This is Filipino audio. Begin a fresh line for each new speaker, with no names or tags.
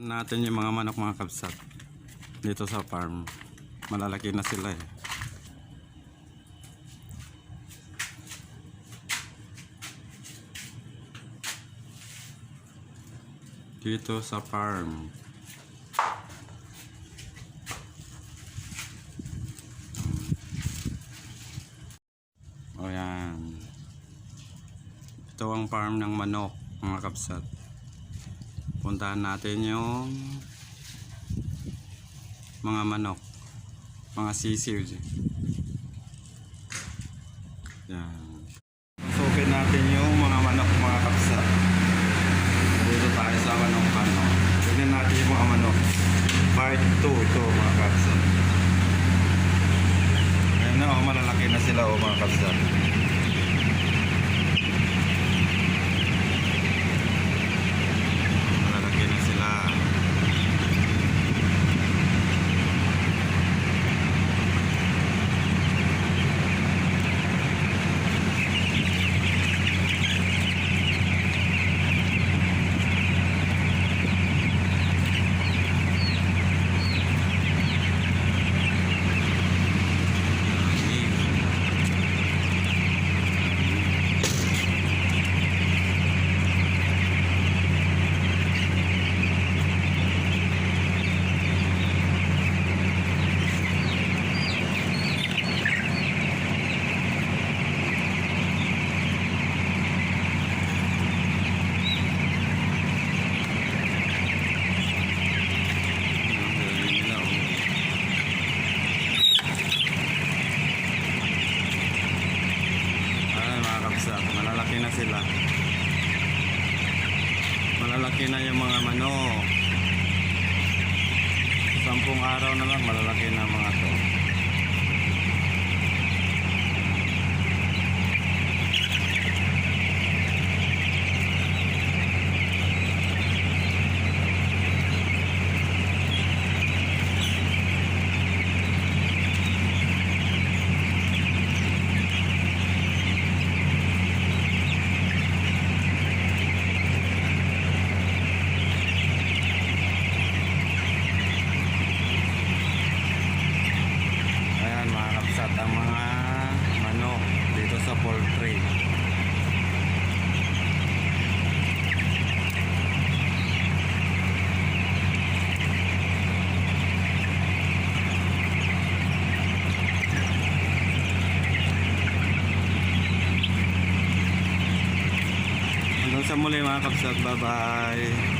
Natin yung mga manok mga kabsat dito sa farm. Malalaki na sila eh. Dito sa farm. O yan. Ito ang farm ng manok mga kabsat. Puntahan natin yung mga manok, mga sisiw. Yan. Sukin natin yung mga manok mga kabsat. Dito tayo sa manok ano. Tignan natin yung mga manok. Part 2 ito mga kabsat. Ayan na oh, malalaki na sila oh mga kabsat. Malalaki na sila. Malalaki na yung mga manok. 10 araw na lang malalaki na mga to. Ang mga manok dito sa poultry. Hanggang sa muli mga kabsat, bye bye.